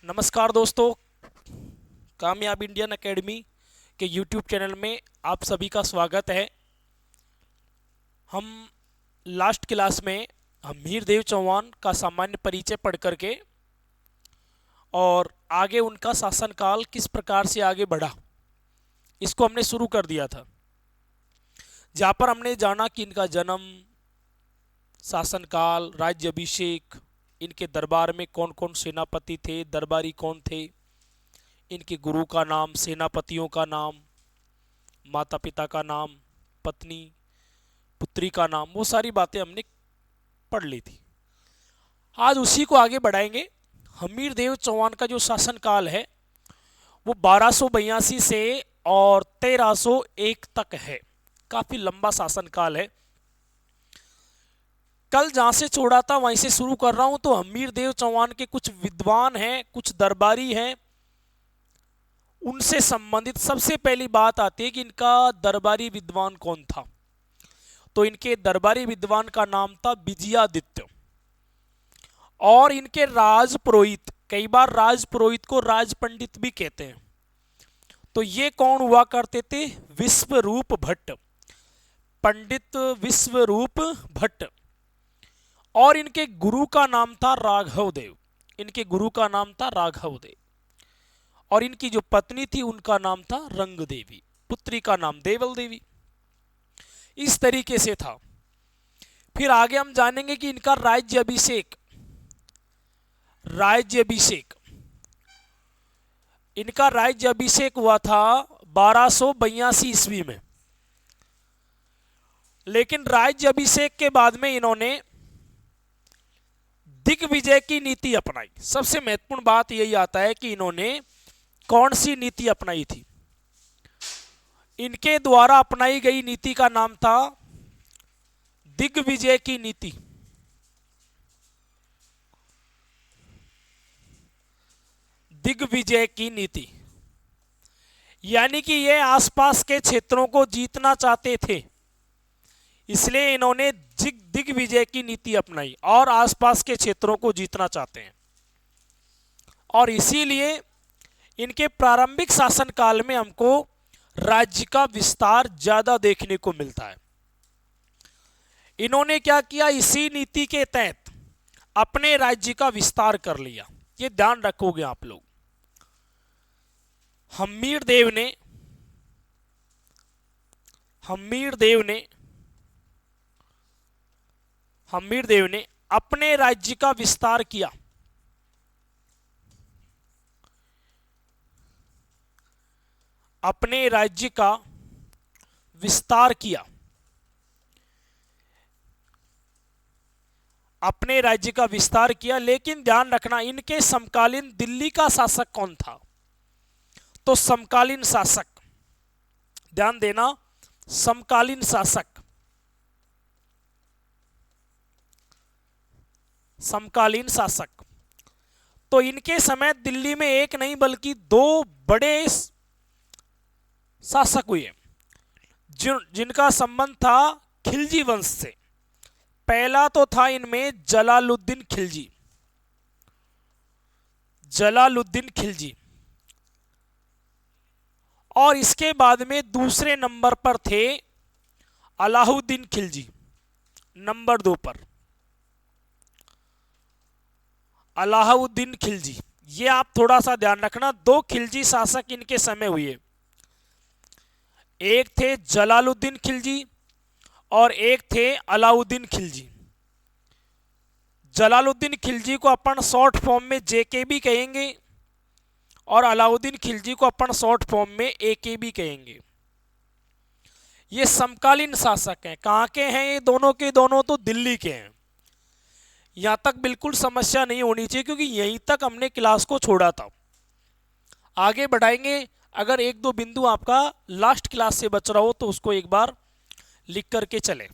नमस्कार दोस्तों, कामयाब इंडियन एकेडमी के यूट्यूब चैनल में आप सभी का स्वागत है। हम लास्ट क्लास में हमीर देव चौहान का सामान्य परिचय पढ़ करके और आगे उनका शासनकाल किस प्रकार से आगे बढ़ा, इसको हमने शुरू कर दिया था। जहाँ पर हमने जाना कि इनका जन्म, शासनकाल, राज्याभिषेक, इनके दरबार में कौन कौन सेनापति थे, दरबारी कौन थे, इनके गुरु का नाम, सेनापतियों का नाम, माता पिता का नाम, पत्नी पुत्री का नाम, वो सारी बातें हमने पढ़ ली थी। आज उसी को आगे बढ़ाएंगे। हमीर देव चौहान का जो शासनकाल है वो 1282 से और 1301 तक है। काफी लंबा शासनकाल है। कल जहां से छोड़ा था वहीं से शुरू कर रहा हूं। तो हमीर देव चौहान के कुछ विद्वान हैं, कुछ दरबारी हैं, उनसे संबंधित सबसे पहली बात आती है कि इनका दरबारी विद्वान कौन था। तो इनके दरबारी विद्वान का नाम था विजयादित्य और इनके राज पुरोहित, कई बार राज पुरोहित को राज पंडित भी कहते हैं। तो ये कौन हुआ करते थे? विश्वरूप भट्ट, पंडित विश्वरूप भट्ट। और इनके गुरु का नाम था राघव देव, इनके गुरु का नाम था राघव देव। और इनकी जो पत्नी थी उनका नाम था रंग देवी, पुत्री का नाम देवल देवी। इस तरीके से था। फिर आगे हम जानेंगे कि इनका राज्याभिषेक, राज्याभिषेक इनका राज्याभिषेक हुआ था 1282 ईस्वी में। लेकिन राज्याभिषेक के बाद में इन्होंने दिग्विजय की नीति अपनाई। सबसे महत्वपूर्ण बात यही आता है कि इन्होंने कौन सी नीति अपनाई थी। इनके द्वारा अपनाई गई नीति का नाम था दिग्विजय की नीति। दिग्विजय की नीति यानी कि ये आसपास के क्षेत्रों को जीतना चाहते थे, इसलिए इन्होंने दिग्विजय की नीति अपनाई और आसपास के क्षेत्रों को जीतना चाहते हैं। और इसीलिए इनके प्रारंभिक शासनकाल में हमको राज्य का विस्तार ज्यादा देखने को मिलता है। इन्होंने क्या किया? इसी नीति के तहत अपने राज्य का विस्तार कर लिया। ये ध्यान रखोगे आप लोग। हमीर देव ने हमीर देव ने हमीर देव ने अपने राज्य का विस्तार किया। अपने राज्य का विस्तार किया। अपने राज्य का विस्तार किया। लेकिन ध्यान रखना, इनके समकालीन दिल्ली का शासक कौन था? तो समकालीन शासक, ध्यान देना, समकालीन शासक, समकालीन शासक। तो इनके समय दिल्ली में एक नहीं बल्कि दो बड़े शासक हुए जिनका संबंध था खिलजी वंश से। पहला तो था इनमें जलालुद्दीन खिलजी, जलालुद्दीन खिलजी। और इसके बाद में दूसरे नंबर पर थे अलाउद्दीन खिलजी, नंबर 2 पर अलाउद्दीन खिलजी। ये आप थोड़ा सा ध्यान रखना, दो खिलजी शासक इनके समय हुए। एक थे जलालुद्दीन खिलजी और एक थे अलाउद्दीन खिलजी। जलालुद्दीन खिलजी को अपन शॉर्ट फॉर्म में जेके भी कहेंगे और अलाउद्दीन खिलजी को अपन शॉर्ट फॉर्म में एके भी कहेंगे। ये समकालीन शासक हैं। कहां के हैं ये दोनों के दोनों? तो दिल्ली के हैं। यहां तक बिल्कुल समस्या नहीं होनी चाहिए क्योंकि यहीं तक हमने क्लास को छोड़ा था। आगे बढ़ाएंगे। अगर एक दो बिंदु आपका लास्ट क्लास से बच रहा हो तो उसको एक बार लिख करके चले।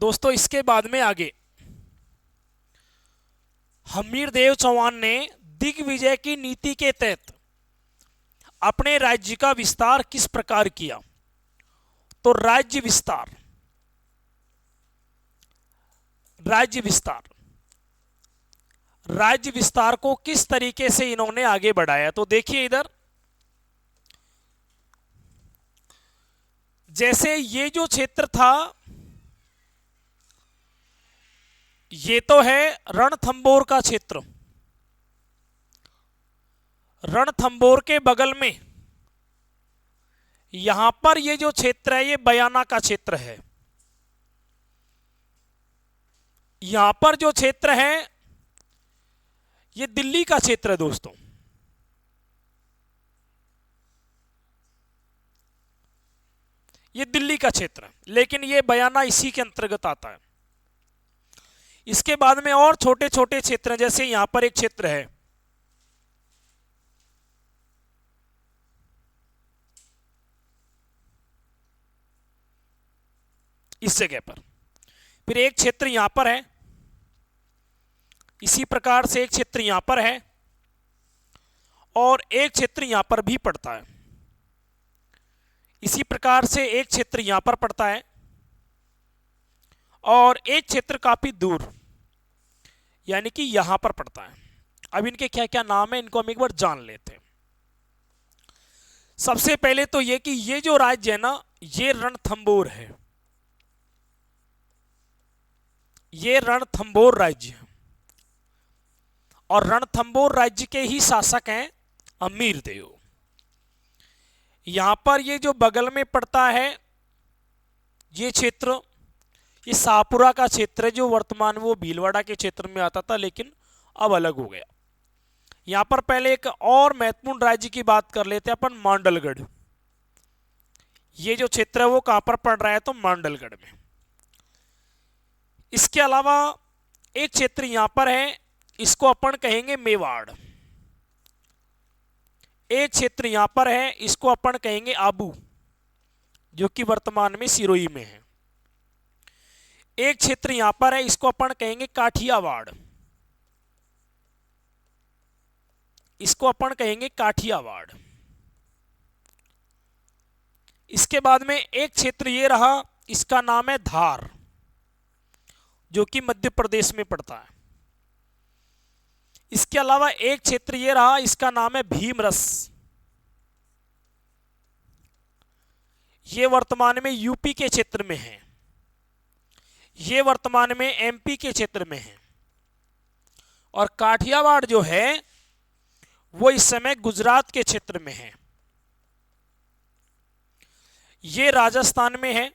दोस्तों इसके बाद में आगे हमीरदेव चौहान ने दिग्विजय की नीति के तहत अपने राज्य का विस्तार किस प्रकार किया? तो राज्य विस्तार राज्य विस्तार को किस तरीके से इन्होंने आगे बढ़ाया? तो देखिए इधर, जैसे ये जो क्षेत्र था ये तो है रणथंबोर का क्षेत्र। रणथंबोर के बगल में यहां पर ये जो क्षेत्र है ये बयाना का क्षेत्र है। यहां पर जो क्षेत्र है ये दिल्ली का क्षेत्र है दोस्तों। ये दिल्ली का क्षेत्र है, लेकिन ये बयाना इसी के अंतर्गत आता है। इसके बाद में और छोटे छोटे क्षेत्र हैं, जैसे यहां पर एक क्षेत्र है, इस जगह पर, फिर एक क्षेत्र यहां पर है, इसी प्रकार से एक क्षेत्र यहां पर है और एक क्षेत्र यहां पर भी पड़ता है। इसी प्रकार से एक क्षेत्र यहां पर पड़ता है और एक क्षेत्र काफी दूर यानी कि यहां पर पड़ता है। अब इनके क्या क्या नाम है इनको हम एक बार जान लेते हैं। सबसे पहले तो ये कि ये जो राज्य है ना ये रणथंबोर है, ये रणथंबोर राज्य है और रणथंबोर राज्य के ही शासक हैं अमीरदेव। यहां पर ये जो बगल में पड़ता है ये क्षेत्र, ये शाहपुरा का क्षेत्र है जो वर्तमान वो भीलवाड़ा के क्षेत्र में आता था, लेकिन अब अलग हो गया। यहां पर पहले एक और महत्वपूर्ण राज्य की बात कर लेते हैं अपन, मांडलगढ़। ये जो क्षेत्र है वो कहां पर पड़ रहा है? तो मांडलगढ़ में। इसके अलावा एक क्षेत्र यहां पर है, इसको अपन कहेंगे मेवाड़। एक क्षेत्र यहां पर है, इसको अपन कहेंगे आबू, जो कि वर्तमान में सिरोही में है। एक क्षेत्र यहां पर है, इसको अपन कहेंगे काठियावाड़, इसको अपन कहेंगे काठियावाड़। इसके बाद में एक क्षेत्र ये रहा, इसका नाम है धार, जो कि मध्य प्रदेश में पड़ता है। इसके अलावा एक क्षेत्र ये रहा, इसका नाम है भीमरस, ये वर्तमान में यूपी के क्षेत्र में है, ये वर्तमान में एमपी के क्षेत्र में है। और काठियावाड़ जो है वो इस समय गुजरात के क्षेत्र में है, ये राजस्थान में है।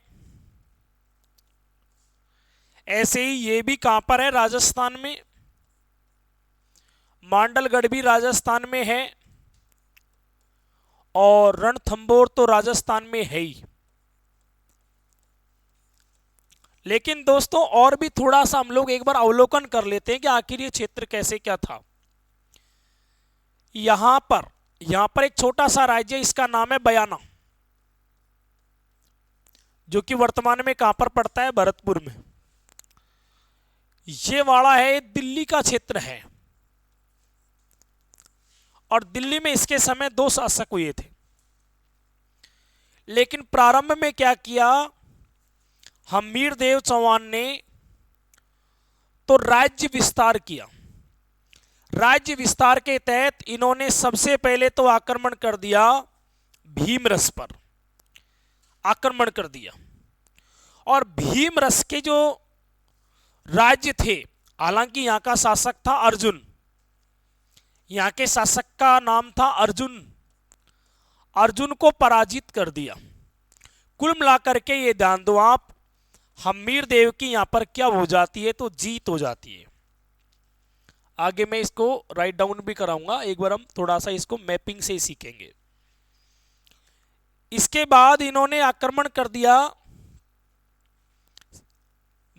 ऐसे ही ये भी कहां पर है? राजस्थान में। मांडलगढ़ भी राजस्थान में है और रणथंबोर तो राजस्थान में है ही। लेकिन दोस्तों और भी थोड़ा सा हम लोग एक बार अवलोकन कर लेते हैं कि आखिर ये क्षेत्र कैसे क्या था। यहां पर एक छोटा सा राज्य है, इसका नाम है बयाना, जो कि वर्तमान में कहां पर पड़ता है? भरतपुर में। ये वाड़ा है, दिल्ली का क्षेत्र है और दिल्ली में इसके समय 2 शासक हुए थे। लेकिन प्रारंभ में क्या किया हमीरदेव चौहान ने? तो राज्य विस्तार किया। राज्य विस्तार के तहत इन्होंने सबसे पहले तो आक्रमण कर दिया भीमरस पर, आक्रमण कर दिया। और भीमरस के जो राज्य थे, हालांकि यहां का शासक था अर्जुन, यहां के शासक का नाम था अर्जुन, अर्जुन को पराजित कर दिया। कुल मिलाकर के ये ध्यान दो आप, हमीरदेव की यहां पर क्या हो जाती है? तो जीत हो जाती है। आगे मैं इसको राइट डाउन भी कराऊंगा, एक बार हम थोड़ा सा इसको मैपिंग से ही सीखेंगे। इसके बाद इन्होंने आक्रमण कर दिया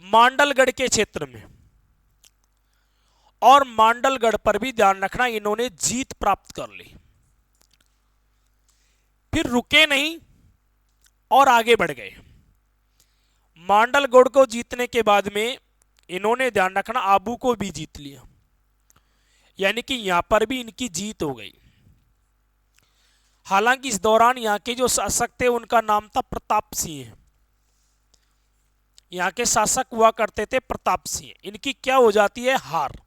मांडलगढ़ के क्षेत्र में, और मांडलगढ़ पर भी ध्यान रखना इन्होंने जीत प्राप्त कर ली। फिर रुके नहीं और आगे बढ़ गए। मांडलगुड को जीतने के बाद में इन्होंने, ध्यान रखना, आबू को भी जीत लिया, यानी कि यहां पर भी इनकी जीत हो गई। हालांकि इस दौरान यहाँ के जो शासक थे उनका नाम था प्रताप सिंह। यहाँ के शासक हुआ करते थे प्रताप सिंह। इनकी क्या हो जाती है? हार।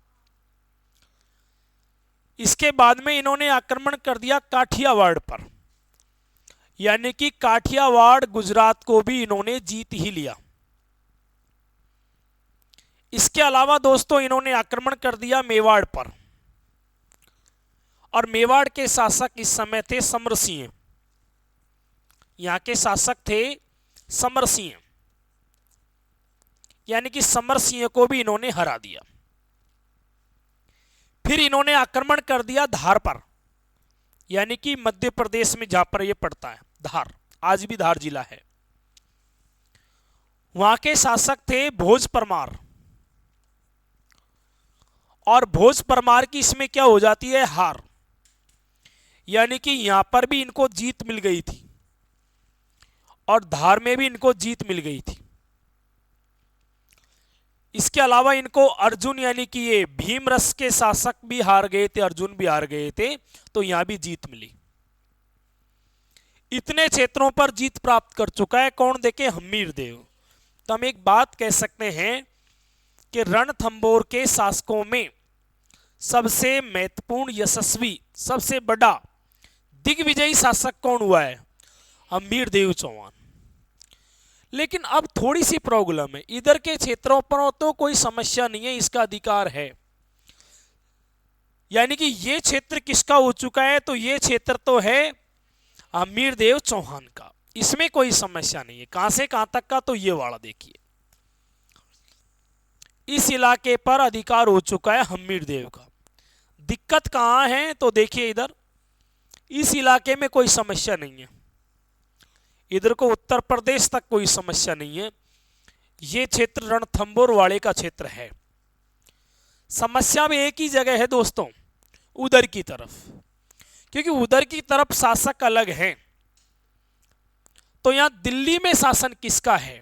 इसके बाद में इन्होंने आक्रमण कर दिया काठियावाड़ पर, यानी कि काठियावाड़ गुजरात को भी इन्होंने जीत ही लिया। इसके अलावा दोस्तों इन्होंने आक्रमण कर दिया मेवाड़ पर, और मेवाड़ के शासक इस समय थे समर सिंह। यहां के शासक थे समर सिंह, यानी कि समर सिंह को भी इन्होंने हरा दिया। फिर इन्होंने आक्रमण कर दिया धार पर, यानी कि मध्य प्रदेश में जहां पर यह पड़ता है धार, आज भी धार जिला है। वहां के शासक थे भोज परमार, और भोज परमार की इसमें क्या हो जाती है? हार, यानी कि यहां पर भी इनको जीत मिल गई थी और धार में भी इनको जीत मिल गई थी। इसके अलावा इनको अर्जुन, यानी कि ये भीमरस के शासक भी हार गए थे, अर्जुन भी हार गए थे, तो यहां भी जीत मिली। इतने क्षेत्रों पर जीत प्राप्त कर चुका है कौन? देखे, हम्मीरदेव। तो हम एक बात कह सकते हैं कि रणथंबोर के शासकों में सबसे महत्वपूर्ण, यशस्वी, सबसे बड़ा दिग्विजयी शासक कौन हुआ है? हम्मीरदेव चौहान। लेकिन अब थोड़ी सी प्रॉब्लम है, इधर के क्षेत्रों पर तो कोई समस्या नहीं है, इसका अधिकार है, यानी कि ये क्षेत्र किसका हो चुका है? तो ये क्षेत्र तो है हम्मीरदेव चौहान का, इसमें कोई समस्या नहीं है। कहां से कहां तक का? तो ये वाला देखिए, इस इलाके पर अधिकार हो चुका है हम्मीरदेव का। दिक्कत कहां है? तो देखिए इधर, इस इलाके में कोई समस्या नहीं है, इधर को उत्तर प्रदेश तक कोई समस्या नहीं है। यह क्षेत्र रणथंबोर वाले का क्षेत्र है। समस्या में एक ही जगह है दोस्तों, उधर की तरफ, क्योंकि उधर की तरफ शासक अलग हैं। तो यहां दिल्ली में शासन किसका है?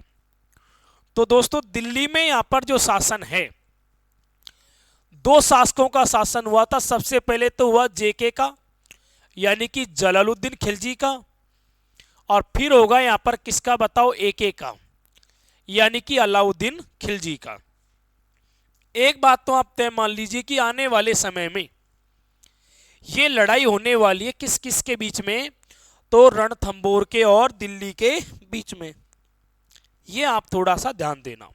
तो दोस्तों दिल्ली में यहां पर जो शासन है, दो शासकों का शासन हुआ था। सबसे पहले तो हुआ जेके का, यानी कि जलालुद्दीन खिलजी का, और फिर होगा यहां पर किसका बताओ? एके का, यानी कि अलाउद्दीन खिलजी का। एक बात तो आप तय मान लीजिए कि आने वाले समय में ये लड़ाई होने वाली है किस किस के बीच में? तो रणथंबोर के और दिल्ली के बीच में। ये आप थोड़ा सा ध्यान देना।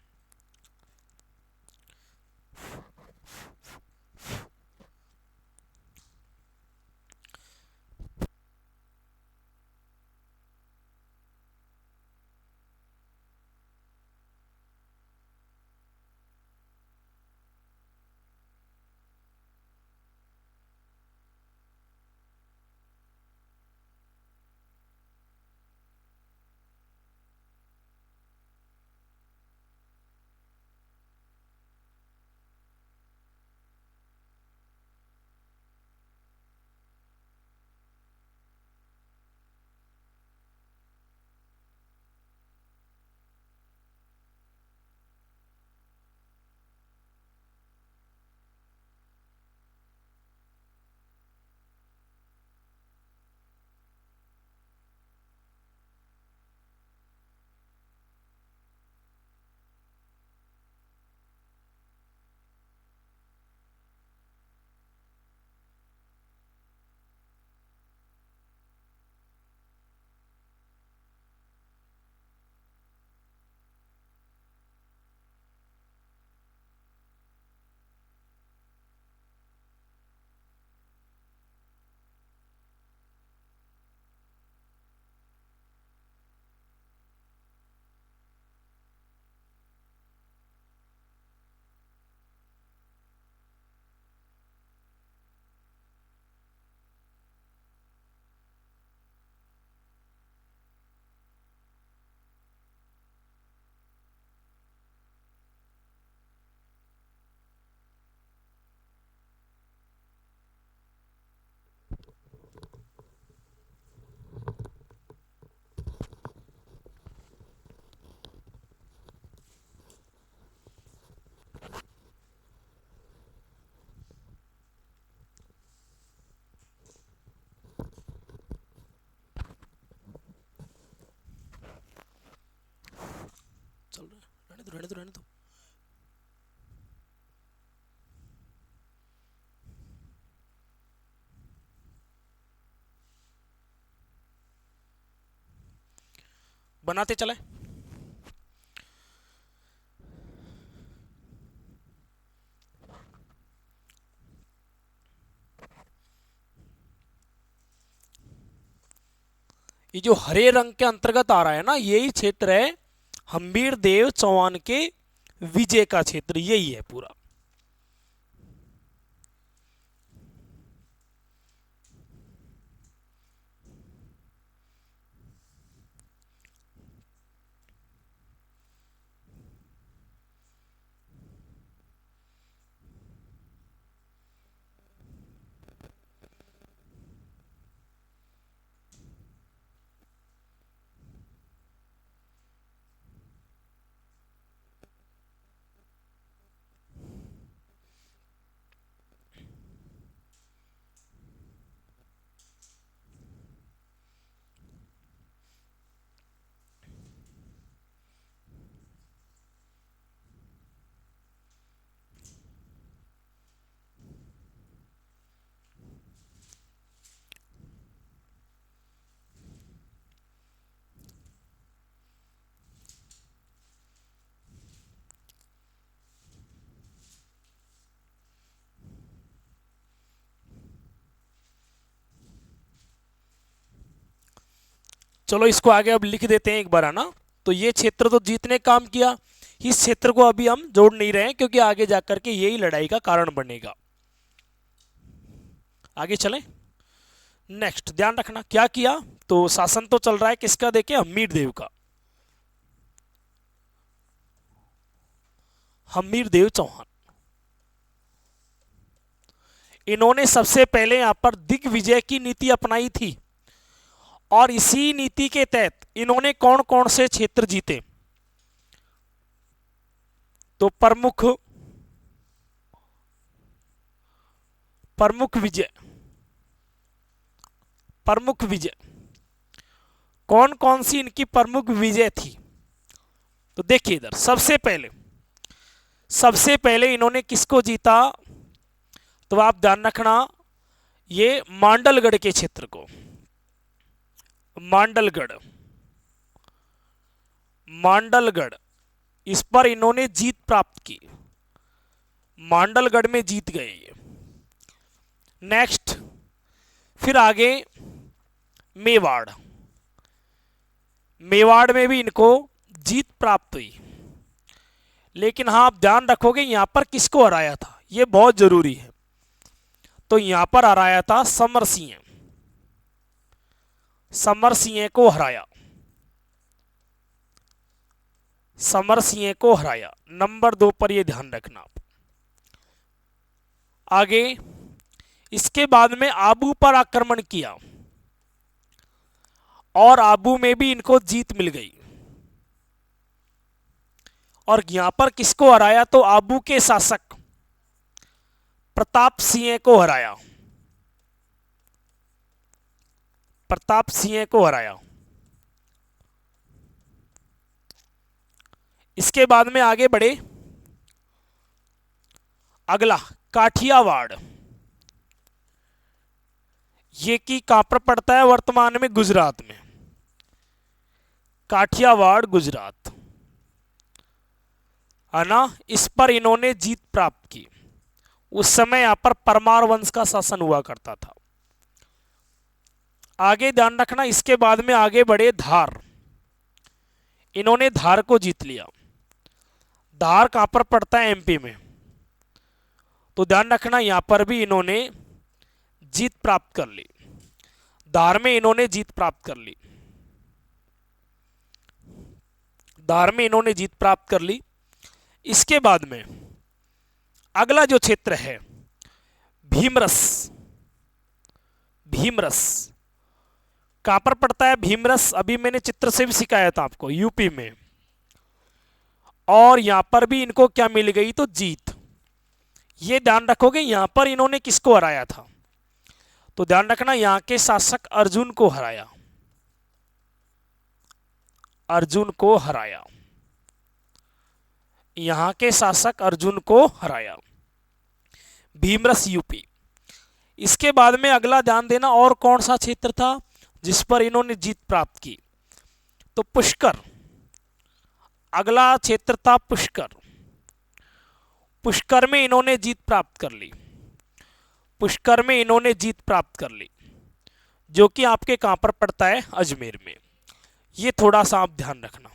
चल रहा है, रहने दो रहने दो रहने दो। बनाते चले। ये जो हरे रंग के अंतर्गत आ रहा है ना, यही क्षेत्र है हम्बीर देव चौहान के विजय का क्षेत्र, यही है पूरा। चलो इसको आगे अब लिख देते हैं एक बार, है ना। तो ये क्षेत्र तो जीत ने काम किया, इस क्षेत्र को अभी हम जोड़ नहीं रहे हैं क्योंकि आगे जाकर के यही लड़ाई का कारण बनेगा। आगे चलें। नेक्स्ट ध्यान रखना क्या किया, तो शासन तो चल रहा है किसका, देखिए हम्मीर देव का, हम्मीर देव चौहान। इन्होंने सबसे पहले यहां पर दिग्विजय की नीति अपनाई थी और इसी नीति के तहत इन्होंने कौन कौन से क्षेत्र जीते, तो प्रमुख विजय, प्रमुख विजय, कौन कौन सी इनकी प्रमुख विजय थी। तो देखिए इधर सबसे पहले इन्होंने किसको जीता, तो आप ध्यान रखना ये मांडलगढ़ के क्षेत्र को, मांडलगढ़ इस पर इन्होंने जीत प्राप्त की, मांडलगढ़ में जीत गए ये। नेक्स्ट फिर आगे मेवाड़, मेवाड़ में भी इनको जीत प्राप्त हुई, लेकिन हाँ आप ध्यान रखोगे यहां पर किसको हराया था, ये बहुत जरूरी है। तो यहां पर हराया था समर सिंह, समर सिंह को हराया, समर सिंह को हराया। नंबर 2 पर यह ध्यान रखना आप। आगे इसके बाद में आबू पर आक्रमण किया और आबू में भी इनको जीत मिल गई, और यहां पर किसको हराया, तो आबू के शासक प्रताप सिंह को हराया, प्रताप सिंह को हराया। इसके बाद में आगे बढ़े, अगला काठियावाड़, ये की कहां पर पड़ता है, वर्तमान में गुजरात में, काठियावाड़ गुजरात, है ना। इस पर इन्होंने जीत प्राप्त की, उस समय यहां पर परमार वंश का शासन हुआ करता था। आगे ध्यान रखना, इसके बाद में आगे बढ़े धार, इन्होंने धार को जीत लिया। धार कहां पर पड़ता है, एमपी में, तो ध्यान रखना यहां पर भी इन्होंने जीत प्राप्त कर ली, धार में इन्होंने जीत प्राप्त कर ली, धार में इन्होंने जीत प्राप्त कर ली। इसके बाद में अगला जो क्षेत्र है भीमरस, भीमरस कहां पर पड़ता है, भीमरस अभी मैंने चित्र से भी सिखाया था आपको, यूपी में, और यहां पर भी इनको क्या मिल गई, तो जीत। ये ध्यान रखोगे यहां पर इन्होंने किसको हराया था, तो ध्यान रखना यहां के शासक अर्जुन को हराया, अर्जुन को हराया। यहाँ के शासक अर्जुन को हराया। भीमरस यूपी। इसके बाद में अगला ध्यान देना, और कौन सा क्षेत्र था जिस पर इन्होंने जीत प्राप्त की, तो पुष्कर। अगला क्षेत्र था पुष्कर। पुष्कर में इन्होंने जीत प्राप्त कर ली। पुष्कर में इन्होंने जीत प्राप्त कर ली, जो कि आपके कहां पर पड़ता है, अजमेर में। ये थोड़ा सा आप ध्यान रखना।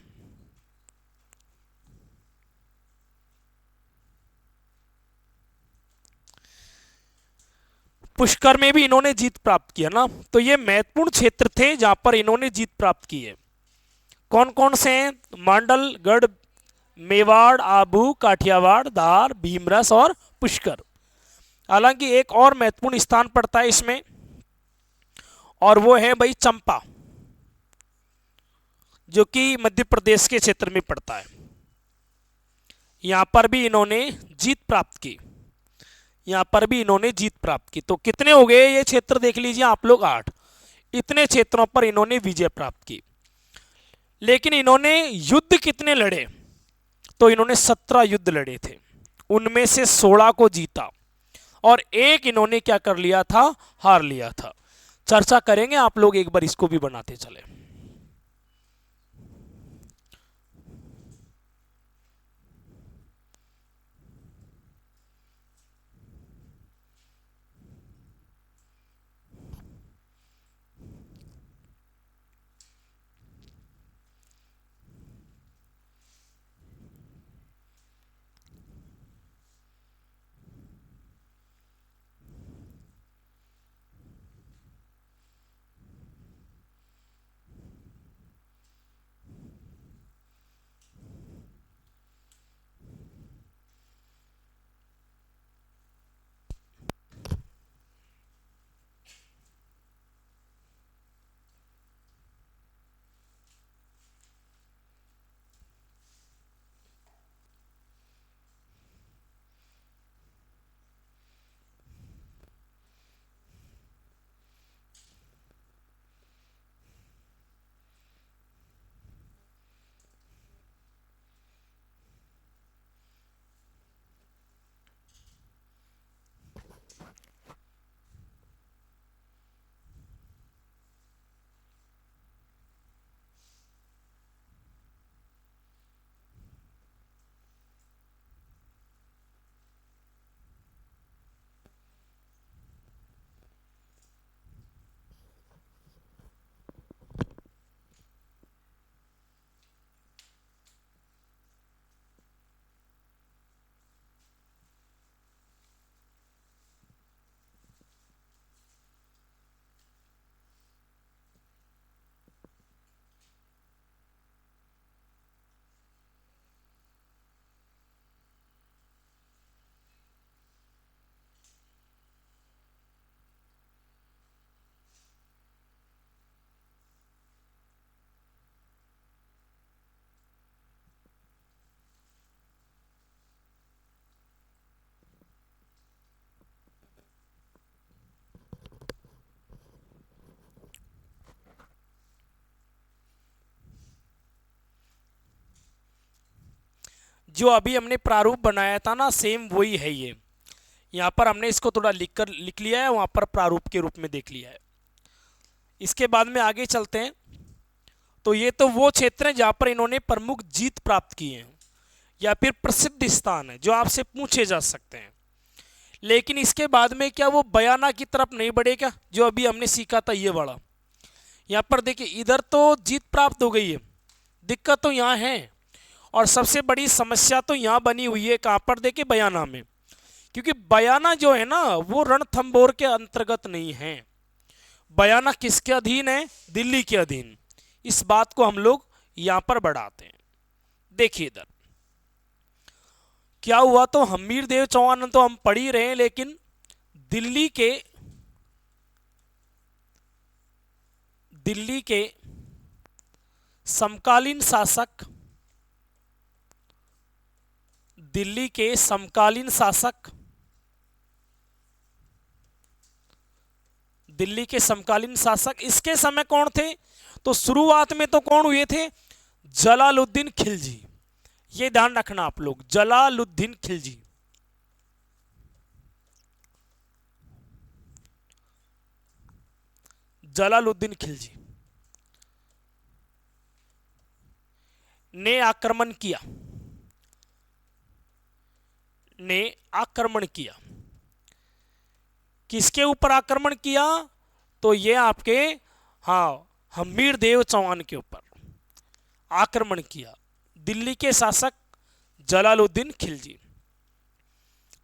पुष्कर में भी इन्होंने जीत प्राप्त किया ना, तो ये महत्वपूर्ण क्षेत्र थे जहां पर इन्होंने जीत प्राप्त की है। कौन कौन से हैं? मांडल, गढ़, मेवाड़, आबू, काठियावाड़, धार, भीमरस और पुष्कर। हालांकि एक और महत्वपूर्ण स्थान पड़ता है इसमें, और वो है भाई चंपा, जो कि मध्य प्रदेश के क्षेत्र में पड़ता है। यहां पर भी इन्होंने जीत प्राप्त की। यहां पर भी इन्होंने जीत प्राप्त की। तो कितने हो गए ये क्षेत्र, देख लीजिए आप लोग, 8। इतने क्षेत्रों पर इन्होंने विजय प्राप्त की। लेकिन इन्होंने युद्ध कितने लड़े, तो इन्होंने 17 युद्ध लड़े थे। उनमें से 16 को जीता और एक इन्होंने क्या कर लिया था, हार लिया था। चर्चा करेंगे, आप लोग एक बार इसको भी बनाते चले। जो अभी हमने प्रारूप बनाया था ना, सेम वही है ये। यहाँ पर हमने इसको थोड़ा लिख लिया है, वहाँ पर प्रारूप के रूप में देख लिया है। इसके बाद में आगे चलते हैं। तो ये तो वो क्षेत्र है जहाँ पर इन्होंने प्रमुख जीत प्राप्त की है, या फिर प्रसिद्ध स्थान है जो आपसे पूछे जा सकते हैं। लेकिन इसके बाद में क्या वो बयाना की तरफ नहीं बढ़े क्या, जो अभी हमने सीखा था ये वाला। यहाँ पर देखिए, इधर तो जीत प्राप्त हो गई है, दिक्कत तो यहाँ है, और सबसे बड़ी समस्या तो यहाँ बनी हुई है, कहाँ पर देखिए, बयाना में। क्योंकि बयाना जो है ना, वो रणथंभौर के अंतर्गत नहीं है। बयाना किसके अधीन है, दिल्ली के अधीन। इस बात को हम लोग यहां पर बढ़ाते हैं। देखिए इधर क्या हुआ, तो हमीर देव चौहान तो हम पढ़ ही रहे हैं, लेकिन दिल्ली के समकालीन शासक, दिल्ली के समकालीन शासक, दिल्ली के समकालीन शासक इसके समय कौन थे, तो शुरुआत में तो कौन हुए थे, जलालुद्दीन खिलजी। ये ध्यान रखना आप लोग, जलालुद्दीन खिलजी। जलालुद्दीन खिलजी ने आक्रमण किया, ने आक्रमण किया। किसके ऊपर आक्रमण किया? तो ये आपके, हाँ, हम्मीर देव चौहान के ऊपर आक्रमण किया, दिल्ली के शासक जलालुद्दीन खिलजी।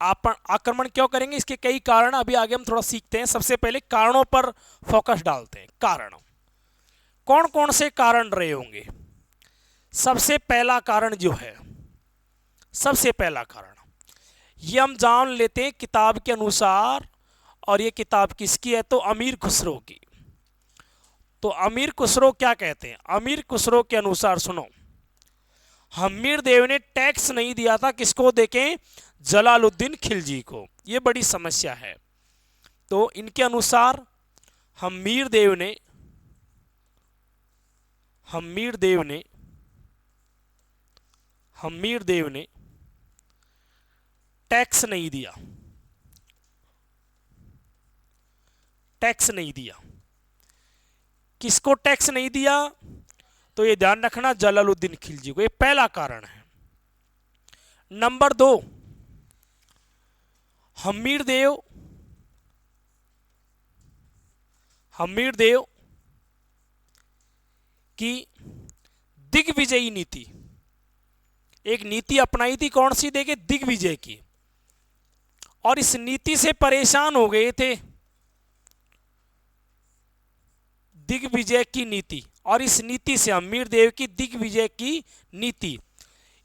आप आक्रमण क्यों करेंगे, इसके कई कारण अभी आगे हम थोड़ा सीखते हैं। सबसे पहले कारणों पर फोकस डालते हैं। कारण कौन कौन से कारण रहे होंगे? सबसे पहला कारण जो है, सबसे पहला कारण ये हम जान लेते हैं किताब के अनुसार, और ये किताब किसकी है? तो अमीर खुसरो की। तो अमीर खुसरो क्या कहते हैं? अमीर खुसरो के अनुसार सुनो, हम्मीर देव ने टैक्स नहीं दिया था, किसको? देखें, जलालुद्दीन खिलजी को। ये बड़ी समस्या है। तो इनके अनुसार हम्मीर देव ने हम्मीर देव ने हम्मीर देव ने टैक्स नहीं दिया, टैक्स नहीं दिया। किसको टैक्स नहीं दिया? तो ये ध्यान रखना, जलालुद्दीन खिलजी को। ये पहला कारण है। नंबर 2, हम्मीर देव की दिग्विजयी नीति, एक नीति अपनाई थी, कौन सी? देखे, दिग्विजय की। और इस नीति से परेशान हो गए थे, दिग्विजय की नीति। और इस नीति से, हम्मीर देव की दिग्विजय की नीति,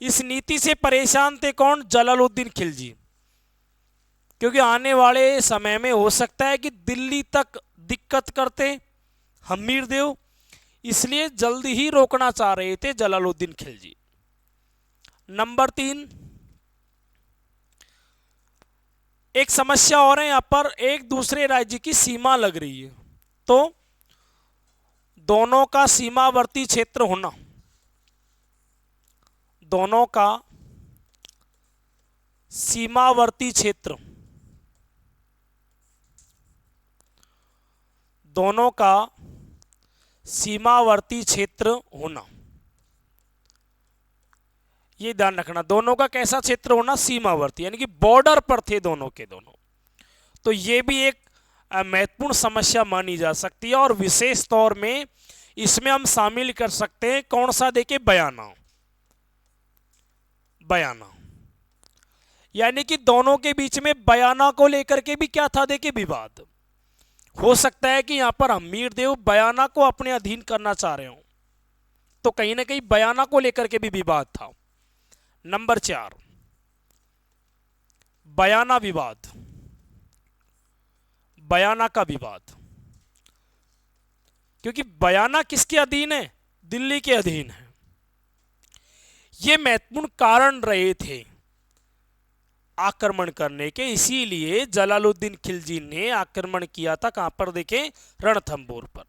इस नीति से परेशान थे कौन? जलालुद्दीन खिलजी। क्योंकि आने वाले समय में हो सकता है कि दिल्ली तक दिक्कत करते हम्मीर देव, इसलिए जल्दी ही रोकना चाह रहे थे जलालुद्दीन खिलजी। नंबर 3, एक समस्या और है यहां पर, एक दूसरे राज्य की सीमा लग रही है, तो दोनों का सीमावर्ती क्षेत्र होना, दोनों का सीमावर्ती क्षेत्र, दोनों का सीमावर्ती क्षेत्र होना, ये ध्यान रखना। दोनों का कैसा क्षेत्र होना? सीमावर्ती, यानी कि बॉर्डर पर थे दोनों के दोनों। तो ये भी एक महत्वपूर्ण समस्या मानी जा सकती है। और विशेष तौर में इसमें हम शामिल कर सकते हैं कौन सा? देखे, बयाना। बयाना यानी कि दोनों के बीच में बयाना को लेकर के भी क्या था? देखे, विवाद। हो सकता है कि यहां पर हम्मीर देव बयाना को अपने अधीन करना चाह रहे हो, तो कहीं ना कहीं बयाना को लेकर के भी विवाद था। नंबर 4, बयाना विवाद, बयाना का विवाद। क्योंकि बयाना किसके अधीन है? दिल्ली के अधीन है। ये महत्वपूर्ण कारण रहे थे आक्रमण करने के, इसीलिए जलालुद्दीन खिलजी ने आक्रमण किया था। कहां पर? देखें, रणथंभौर पर।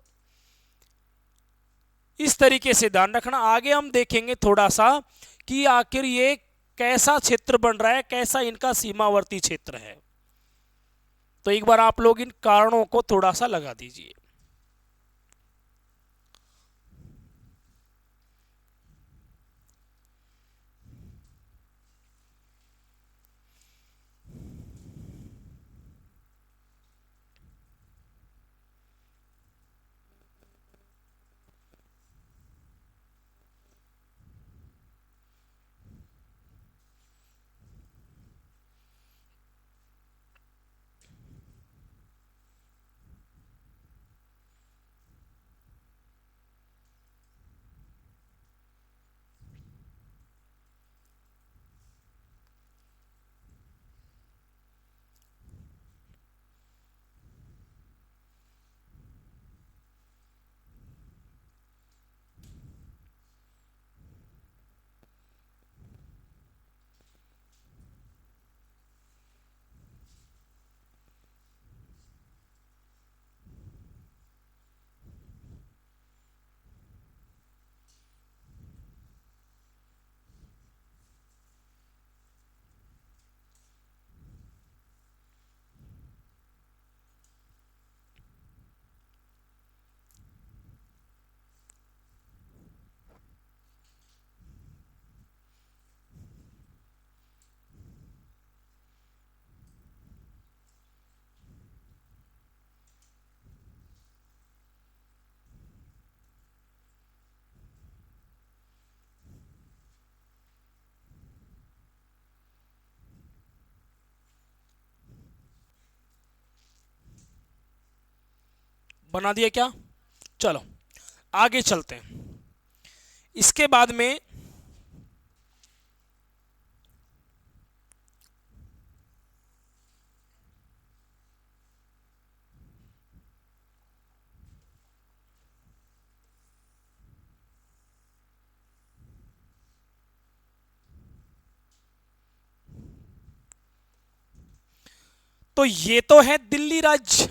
इस तरीके से ध्यान रखना। आगे हम देखेंगे थोड़ा सा कि आखिर ये कैसा क्षेत्र बन रहा है, कैसा इनका सीमावर्ती क्षेत्र है। तो एक बार आप लोग इन कारणों को थोड़ा सा लगा दीजिए। बना दिया क्या? चलो आगे चलते हैं। इसके बाद में तो ये तो है दिल्ली राज्य,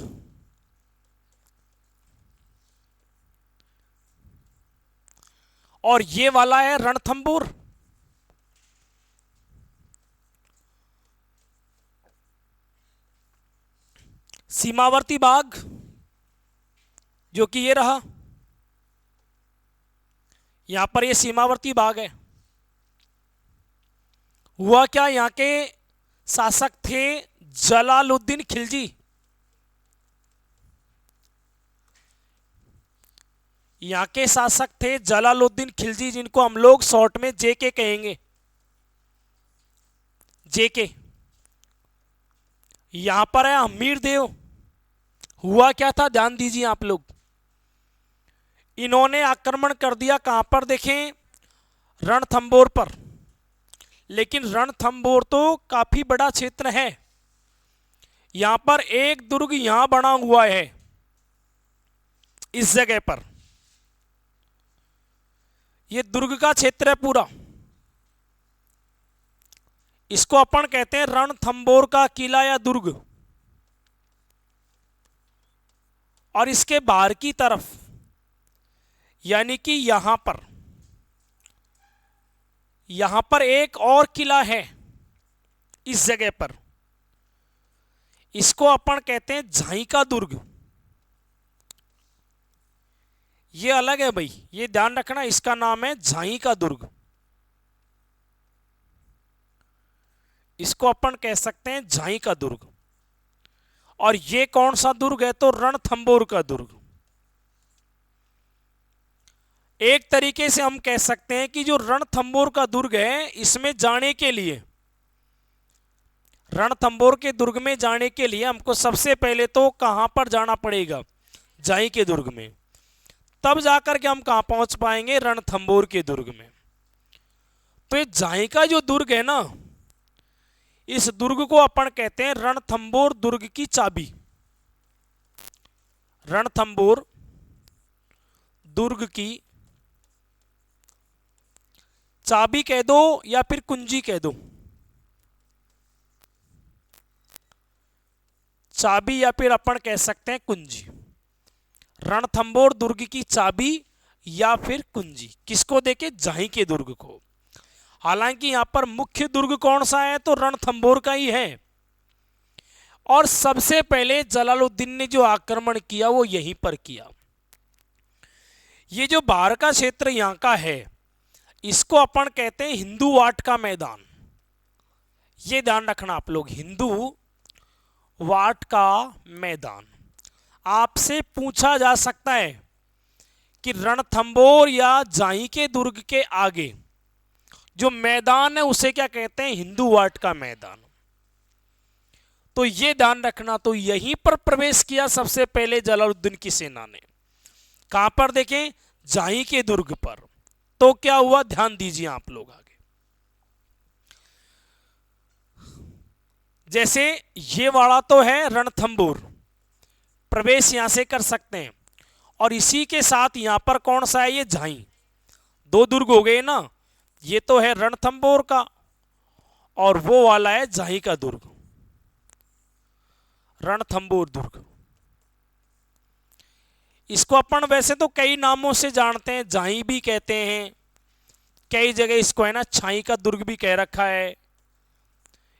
और ये वाला है रणथंभौर। सीमावर्ती बाग जो कि ये रहा, यहां पर ये सीमावर्ती बाग है। हुआ क्या, यहां के शासक थे जलालुद्दीन खिलजी। यहां के शासक थे जलालुद्दीन खिलजी, जिनको हम लोग शॉर्ट में जेके कहेंगे, जेके। यहां पर है हमीर देव। हुआ क्या था, ध्यान दीजिए आप लोग। इन्होंने आक्रमण कर दिया कहां पर, देखें, रणथंभौर पर। लेकिन रणथंभौर तो काफी बड़ा क्षेत्र है। यहां पर एक दुर्ग यहां बना हुआ है, इस जगह पर। ये दुर्ग का क्षेत्र है पूरा। इसको अपन कहते हैं रणथंभौर का किला या दुर्ग। और इसके बाहर की तरफ, यानी कि यहां पर एक और किला है इस जगह पर। इसको अपन कहते हैं झाई का दुर्ग। ये अलग है भाई, ये ध्यान रखना, इसका नाम है झाई का दुर्ग। इसको अपन कह सकते हैं झाई का दुर्ग। और ये कौन सा दुर्ग है, तो रणथंभौर का दुर्ग। एक तरीके से हम कह सकते हैं कि जो रणथंभौर का दुर्ग है, इसमें जाने के लिए, रणथंभौर के दुर्ग में जाने के लिए हमको सबसे पहले तो कहां पर जाना पड़ेगा, झाई के दुर्ग में। तब जाकर के हम कहां पहुंच पाएंगे, रणथंभौर के दुर्ग में। तो ये झाई का जो दुर्ग है ना, इस दुर्ग को अपन कहते हैं रणथंभौर दुर्ग की चाबी। रणथंभौर दुर्ग की चाबी कह दो या फिर कुंजी कह दो। चाबी या फिर अपन कह सकते हैं कुंजी। रणथंभौर दुर्ग की चाबी या फिर कुंजी किसको देके, झाई के दुर्ग को। हालांकि यहां पर मुख्य दुर्ग कौन सा है, तो रणथंभौर का ही है। और सबसे पहले जलालुद्दीन ने जो आक्रमण किया वो यहीं पर किया। ये जो बाहर का क्षेत्र यहां का है, इसको अपन कहते हैं हिंदू वाट का मैदान। ये ध्यान रखना आप लोग, हिंदू वाट का मैदान। आपसे पूछा जा सकता है कि रणथंभौर या झाई के दुर्ग के आगे जो मैदान है उसे क्या कहते हैं, हिंदू वाट का मैदान। तो ये ध्यान रखना। तो यहीं पर प्रवेश किया सबसे पहले जलालुद्दीन की सेना ने। कहां पर देखें, झाई के दुर्ग पर। तो क्या हुआ, ध्यान दीजिए आप लोग आगे। जैसे ये वाला तो है रणथंभौर, प्रवेश यहां से कर सकते हैं। और इसी के साथ यहां पर कौन सा है, ये झाई। दो दुर्ग हो गए ना, ये तो है रणथंभौर का और वो वाला है झाई का दुर्ग, रणथंभौर दुर्ग। इसको अपन वैसे तो कई नामों से जानते हैं, झाई भी कहते हैं, कई जगह इसको है ना छाई का दुर्ग भी कह रखा है,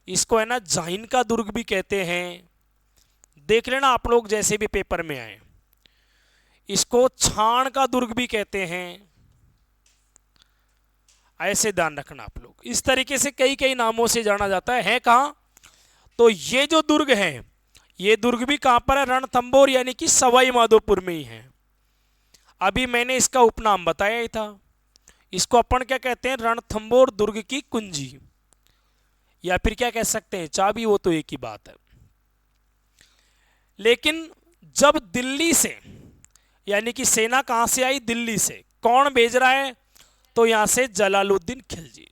इसको है ना झाइन का दुर्ग भी कहते हैं। देख लेना आप लोग जैसे भी पेपर में आए। इसको छाण का दुर्ग भी कहते हैं, ऐसे ध्यान रखना आप लोग। इस तरीके से कई कई नामों से जाना जाता है कहां, तो ये जो दुर्ग है, ये दुर्ग भी कहां पर है, रणथंभौर यानी कि सवाई माधोपुर में ही है। अभी मैंने इसका उपनाम बताया ही था। इसको अपन क्या कहते हैं, रणथंभौर दुर्ग की कुंजी, या फिर क्या कह सकते हैं, चाबी, वो तो एक ही बात है। लेकिन जब दिल्ली से यानी कि सेना कहां से आई? दिल्ली से। कौन भेज रहा है? तो यहां से जलालुद्दीन खिलजी।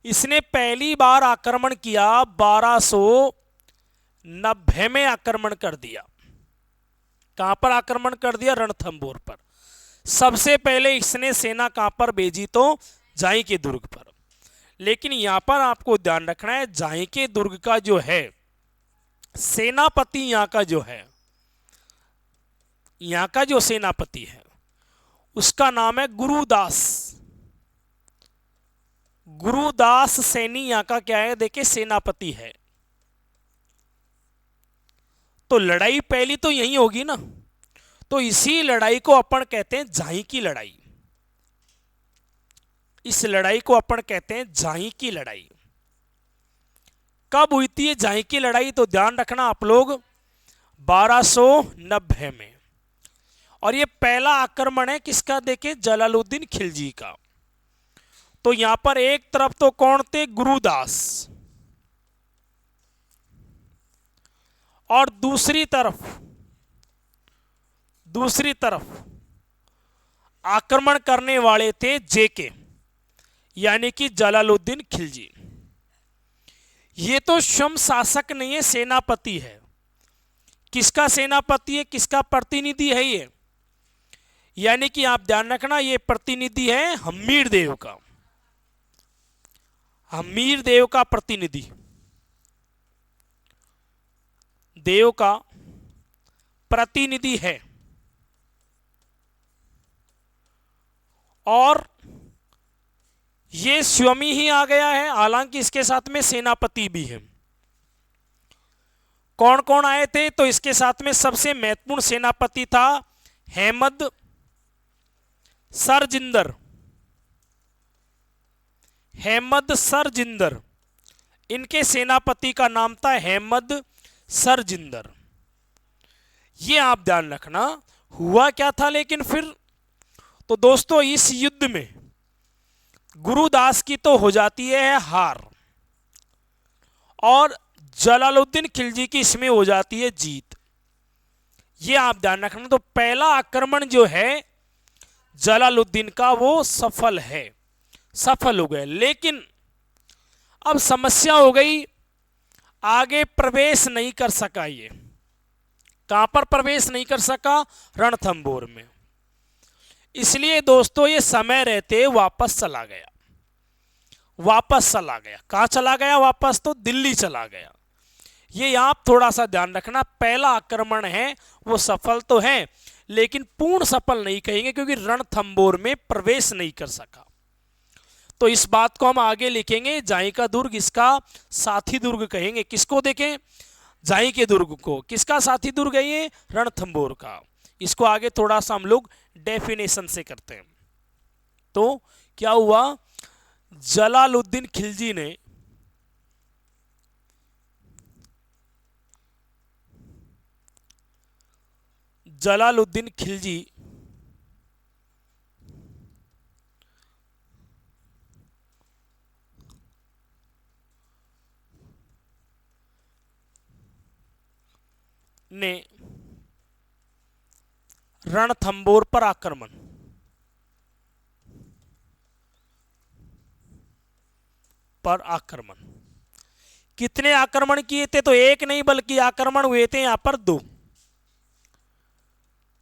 इसने पहली बार आक्रमण किया 1290 में आक्रमण कर दिया। कहां पर आक्रमण कर दिया? रणथंभौर पर। सबसे पहले इसने सेना कहां पर भेजी? तो जाई के दुर्ग पर। लेकिन यहां पर आपको ध्यान रखना है, जाई के दुर्ग का जो है सेनापति, यहां का जो है, यहां का जो सेनापति है उसका नाम है गुरुदास। गुरुदास सैनी यहां का क्या है? देखिए सेनापति है। तो लड़ाई पहली तो यही होगी ना, तो इसी लड़ाई को अपन कहते हैं जाई की लड़ाई। इस लड़ाई को अपन कहते हैं जाई की लड़ाई। कब हुई थी जाई की लड़ाई? तो ध्यान रखना आप लोग, 1290 में। और ये पहला आक्रमण है किसका? देखे जलालुद्दीन खिलजी का। तो यहां पर एक तरफ तो कौन थे? गुरुदास, और दूसरी तरफ आक्रमण करने वाले थे जेके, यानी कि जलालुद्दीन खिलजी। ये तो स्वयं शासक नहीं है, सेनापति है। किसका सेनापति है? किसका प्रतिनिधि है ये? यानी कि आप ध्यान रखना, ये प्रतिनिधि है हम्मीर देव का। हम्मीर देव का प्रतिनिधि, देव का प्रतिनिधि है। और ये स्वयं ही आ गया है, हालांकि इसके साथ में सेनापति भी है। कौन कौन आए थे? तो इसके साथ में सबसे महत्वपूर्ण सेनापति था अहमद सरजिंदर। अहमद सरजिंदर, इनके सेनापति का नाम था अहमद सरजिंदर। ये आप ध्यान रखना। हुआ क्या था लेकिन फिर? तो दोस्तों इस युद्ध में गुरुदास की तो हो जाती है हार, और जलालुद्दीन खिलजी की इसमें हो जाती है जीत। ये आप ध्यान रखना। तो पहला आक्रमण जो है जलालुद्दीन का वो सफल है, सफल हो गए। लेकिन अब समस्या हो गई, आगे प्रवेश नहीं कर सका। ये कहां पर प्रवेश नहीं कर सका? रणथंभौर में। इसलिए दोस्तों ये समय रहते वापस चला गया। वापस चला गया। कहां चला गया वापस? तो दिल्ली चला गया। ये आप थोड़ा सा ध्यान रखना। पहला आक्रमण है वो सफल तो है, लेकिन पूर्ण सफल नहीं कहेंगे, क्योंकि रणथंभौर में प्रवेश नहीं कर सका। तो इस बात को हम आगे लिखेंगे। जाई का दुर्ग इसका साथी दुर्ग कहेंगे। किसको? देखें, जाई के दुर्ग को। किसका साथी दुर्ग है ये? रणथंभौर का। इसको आगे थोड़ा सा हम लोग डेफिनेशन से करते हैं। तो क्या हुआ? जलालुद्दीन खिलजी ने ने रणथंभौर पर आक्रमण कितने आक्रमण किए थे? तो एक नहीं बल्कि आक्रमण हुए थे यहां पर 2।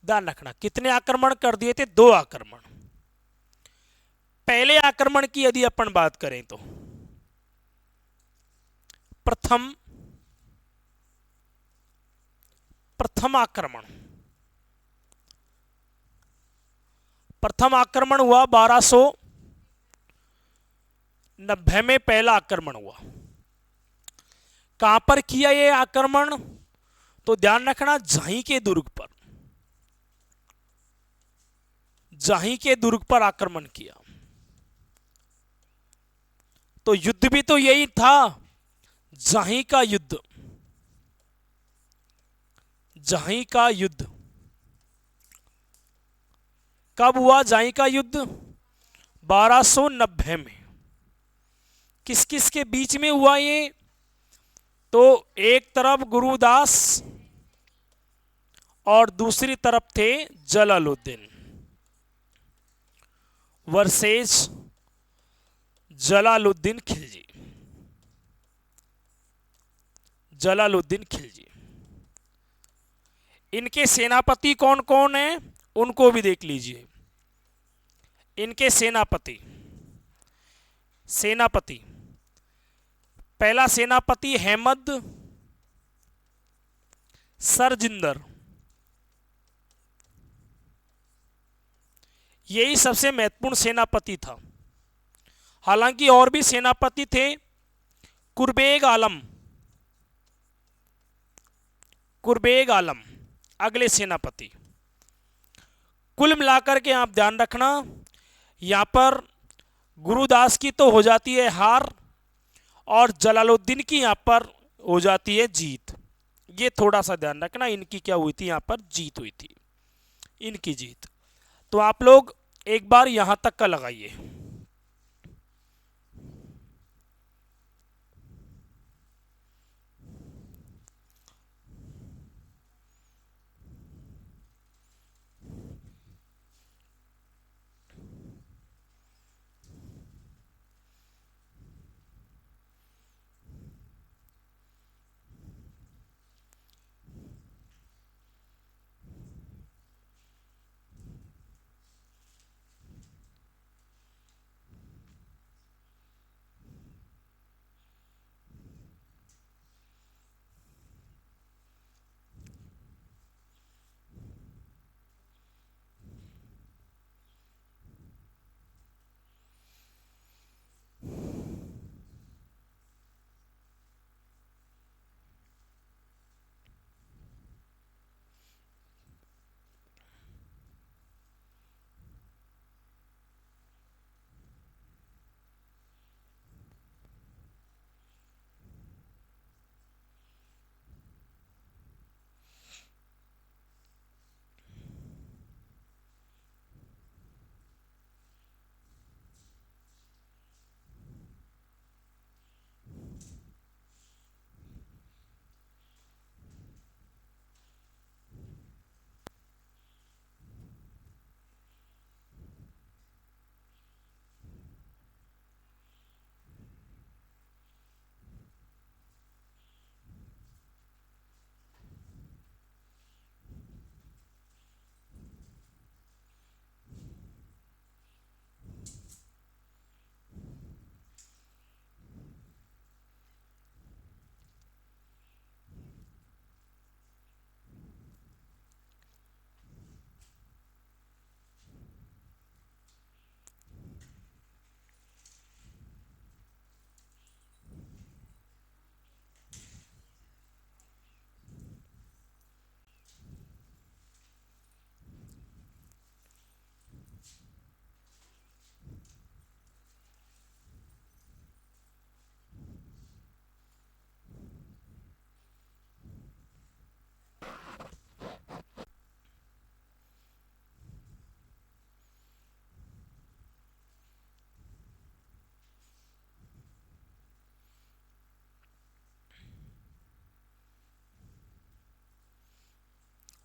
ध्यान रखना, कितने आक्रमण कर दिए थे? 2 आक्रमण। पहले आक्रमण की यदि अपन बात करें तो प्रथम आक्रमण हुआ 1290 में। पहला आक्रमण हुआ। कहां पर किया ये आक्रमण? तो ध्यान रखना, जाई के दुर्ग पर। जाही के दुर्ग पर आक्रमण किया। तो युद्ध भी तो यही था, जाही का युद्ध। जाही का युद्ध कब हुआ? जाही का युद्ध 1290 में। किस किस के बीच में हुआ ये? तो एक तरफ गुरुदास और दूसरी तरफ थे जलालुद्दीन वर्सेस जलालुद्दीन खिलजी। जलालुद्दीन खिलजी, इनके सेनापति कौन कौन है उनको भी देख लीजिए। इनके सेनापति सेनापति पहला सेनापति अहमद सरजिंदर, यही सबसे महत्वपूर्ण सेनापति था। हालांकि और भी सेनापति थे, कुरबेग आलम, कुरबेग आलम अगले सेनापति। कुल मिलाकर के आप ध्यान रखना, यहां पर गुरुदास की तो हो जाती है हार और जलालुद्दीन की यहां पर हो जाती है जीत। ये थोड़ा सा ध्यान रखना, इनकी क्या हुई थी, यहां पर जीत हुई थी, इनकी जीत। तो आप लोग एक बार यहां तक का लगाइए।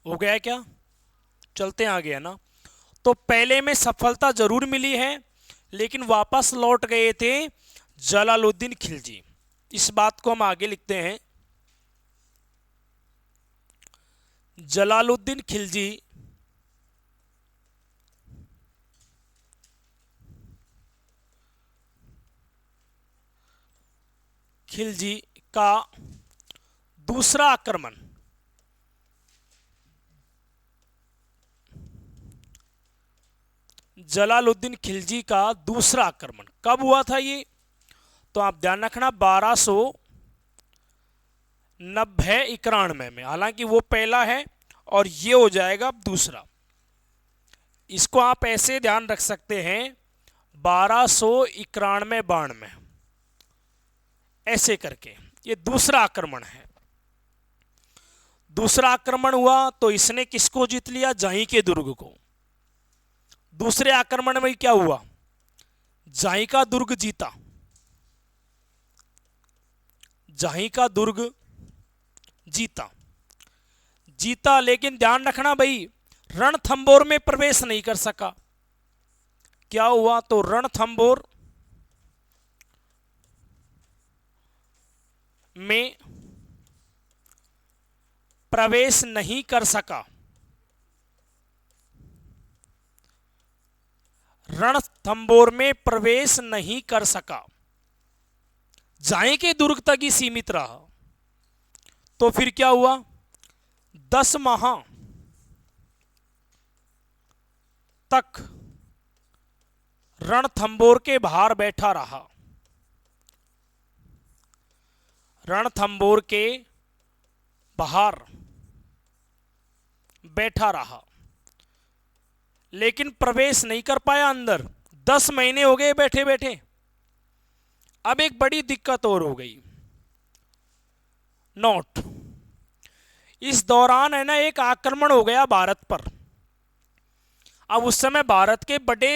हो गया है क्या? चलते हैं आगे, है ना। तो पहले में सफलता जरूर मिली है, लेकिन वापस लौट गए थे जलालुद्दीन खिलजी। इस बात को हम आगे लिखते हैं। जलालुद्दीन खिलजी खिलजी का दूसरा आक्रमण जलालुद्दीन खिलजी का दूसरा आक्रमण कब हुआ था ये? तो आप ध्यान रखना 1290-91 में। हालांकि वो पहला है और ये हो जाएगा दूसरा। इसको आप ऐसे ध्यान रख सकते हैं 1291-92 ऐसे करके, ये दूसरा आक्रमण है। दूसरा आक्रमण हुआ तो इसने किसको जीत लिया? जाही के दुर्ग को। दूसरे आक्रमण में क्या हुआ? जाही का दुर्ग जीता, जाही का दुर्ग जीता। जीता, लेकिन ध्यान रखना भाई, रणथंबोर में प्रवेश नहीं कर सका। क्या हुआ? तो रणथंबोर में प्रवेश नहीं कर सका। रणथंबोर में प्रवेश नहीं कर सका, जाए के दुर्ग तक ही सीमित रहा। तो फिर क्या हुआ? 10 माह तक रणथंबोर के बाहर बैठा रहा। रणथंबोर के बाहर बैठा रहा, लेकिन प्रवेश नहीं कर पाया अंदर। 10 महीने हो गए बैठे बैठे। अब एक बड़ी दिक्कत और हो गई। नोट, इस दौरान है ना एक आक्रमण हो गया भारत पर। अब उस समय भारत के बड़े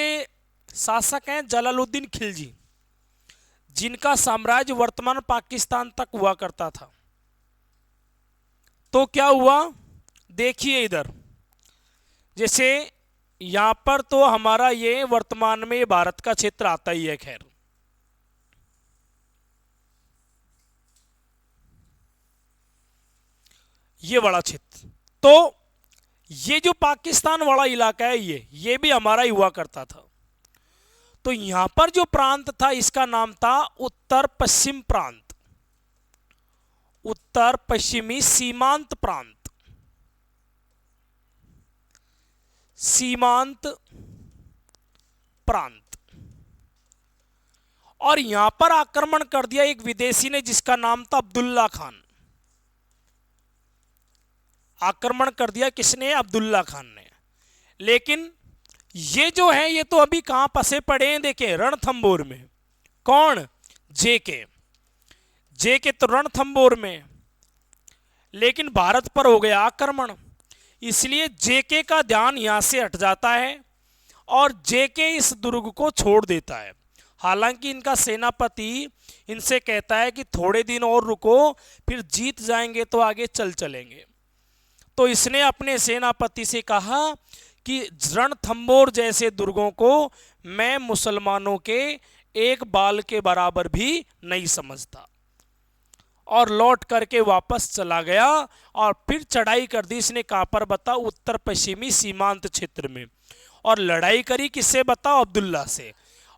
शासक हैं जलालुद्दीन खिलजी, जिनका साम्राज्य वर्तमान पाकिस्तान तक हुआ करता था। तो क्या हुआ? देखिए इधर, जैसे यहां पर तो हमारा ये वर्तमान में भारत का क्षेत्र आता ही है। खैर, ये बड़ा क्षेत्र, तो ये जो पाकिस्तान वाला इलाका है ये भी हमारा ही हुआ करता था। तो यहां पर जो प्रांत था इसका नाम था उत्तर पश्चिम प्रांत, उत्तर पश्चिमी सीमांत प्रांत, सीमांत प्रांत। और यहां पर आक्रमण कर दिया एक विदेशी ने जिसका नाम था अब्दुल्ला खान। आक्रमण कर दिया किसने? अब्दुल्ला खान ने। लेकिन ये जो है ये तो अभी कहां फंसे पड़े हैं? देखें, रणथंबोर में। कौन? जेके। जेके तो रणथंबोर में, लेकिन भारत पर हो गया आक्रमण, इसलिए जेके का ध्यान यहां से हट जाता है और जेके इस दुर्ग को छोड़ देता है। हालांकि इनका सेनापति इनसे कहता है कि थोड़े दिन और रुको, फिर जीत जाएंगे तो आगे चलेंगे। तो इसने अपने सेनापति से कहा कि रणथंबोर जैसे दुर्गों को मैं मुसलमानों के एक बाल के बराबर भी नहीं समझता, और लौट करके वापस चला गया और फिर चढ़ाई कर दी इसने। कहां पर? बता, उत्तर पश्चिमी सीमांत क्षेत्र में। और लड़ाई करी किससे? बताओ, अब्दुल्ला से।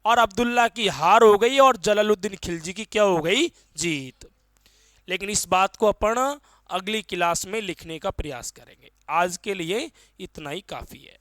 और अब्दुल्ला की हार हो गई और जलालुद्दीन खिलजी की क्या हो गई? जीत। लेकिन इस बात को अपन अगली क्लास में लिखने का प्रयास करेंगे। आज के लिए इतना ही काफी है।